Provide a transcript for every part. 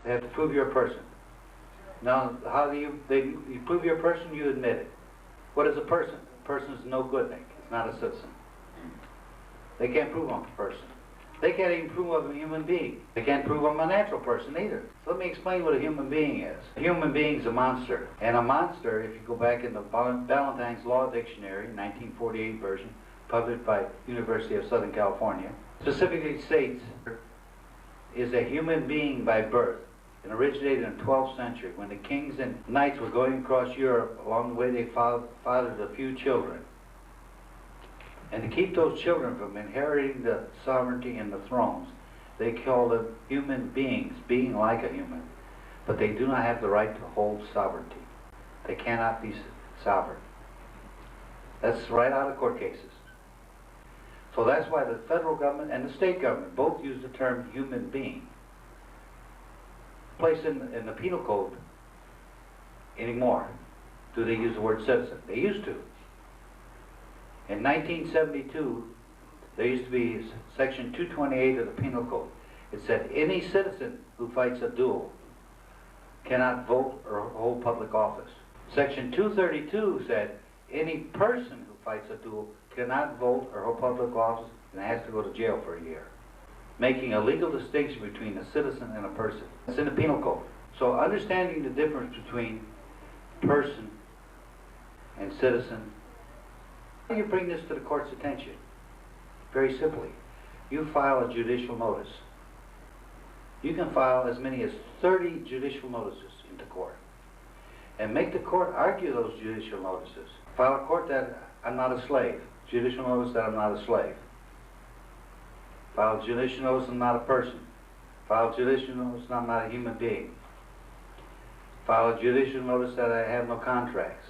They have to prove you're a person. Now, how do you prove you're a person? You admit it. What is a person? A person is no good, Nick. It's not a citizen. They can't prove I'm a person. They can't even prove I'm a human being. They can't prove I'm a natural person either. So let me explain what a human being is. A human being is a monster. And a monster, if you go back in the Ballantyne's Law Dictionary, 1948 version, published by University of Southern California, specifically states, is a human being by birth, and originated in the 12th century when the kings and knights were going across Europe. Along the way they fathered a few children. And to keep those children from inheriting the sovereignty and the thrones, they call them human beings, being like a human. But they do not have the right to hold sovereignty. They cannot be sovereign. That's right out of court cases. So that's why the federal government and the state government both use the term human being. Place in the penal code anymore do they use the word citizen. They used to. In 1972, there used to be section 228 of the penal code. It said any citizen who fights a duel cannot vote or hold public office. Section 232 said any person who fights a duel cannot vote or hold public office and has to go to jail for a year, making a legal distinction between a citizen and a person. It's in the penal code. So understanding the difference between person and citizen, how do you bring this to the court's attention? Very simply, you file a judicial notice. You can file as many as 30 judicial notices into court and make the court argue those judicial notices. File a court that I'm not a slave. Judicial notice that I'm not a slave. File judicial notice I'm not a person. File judicial notice I'm not a human being. File a judicial notice that I have no contracts.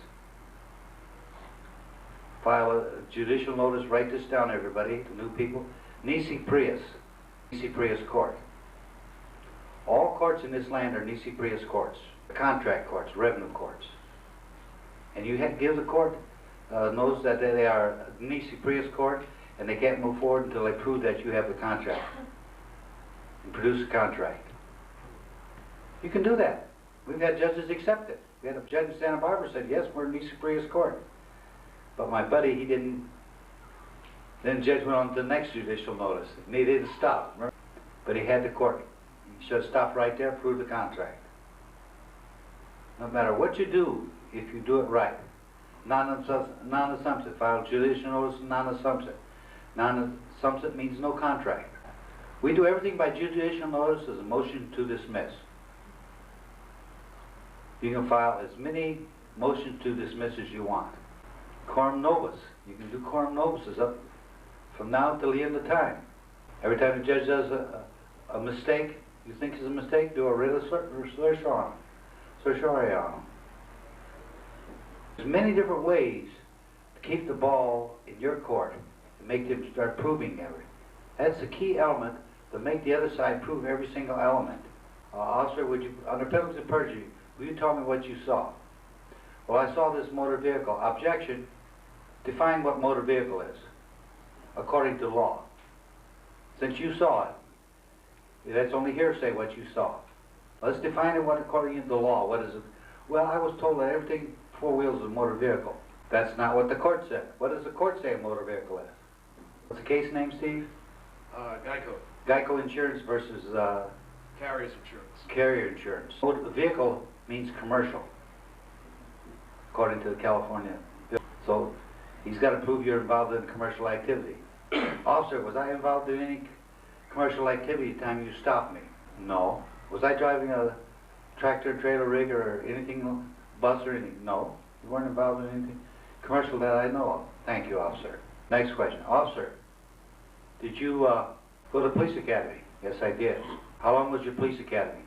File a judicial notice, write this down everybody, the new people, nisi prius court. All courts in this land are nisi prius courts, contract courts, revenue courts. And you have to give the court notice that they are nisi prius court, and they can't move forward until they prove that you have the contract and produce a contract. You can do that. We've had judges accept it. We had a judge in Santa Barbara said, yes, we're nisi prius court. But my buddy, he didn't. Then the judge went on to the next judicial notice, and he didn't stop. Remember? But he had the court. He should have stopped right there, prove the contract. No matter what you do, if you do it right, non-assumptive, file judicial notice, non-assumptive. Non-assumptive means no contract. We do everything by judicial notice as a motion to dismiss. You can file as many motions to dismiss as you want. Coram nobis. You can do coram nobis up from now till the end of time. Every time the judge does a mistake you think is a mistake, do a writ of certiorari on them. There's many different ways to keep the ball in your court and make them start proving everything. That's the key element to make the other side prove every single element. Officer, would you, under penalty of perjury, will you tell me what you saw? Well, I saw this motor vehicle. Objection. Define what motor vehicle is, according to law. Since you saw it, that's only hearsay what you saw. Let's define it according to the law. What is it? Well, I was told that everything four wheels is a motor vehicle. That's not what the court said. What does the court say a motor vehicle is? What's the case name, Steve? Geico. Geico Insurance versus Carrier's insurance. Carrier Insurance. The vehicle means commercial, according to the California bill. So he's got to prove you're involved in commercial activity. Officer, was I involved in any commercial activity the time you stopped me? No. Was I driving a tractor, trailer rig, or anything, bus or anything? No. You weren't involved in anything commercial that I know of. Thank you, officer. Next question. Officer, did you go to the police academy? Yes, I did. How long was your police academy?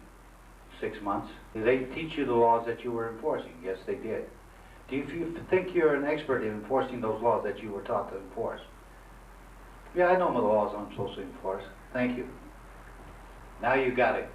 6 months. Did they teach you the laws that you were enforcing? Yes, they did. Do you think you're an expert in enforcing those laws that you were taught to enforce? Yeah, I know the laws I'm supposed to enforce. Thank you. Now you got it.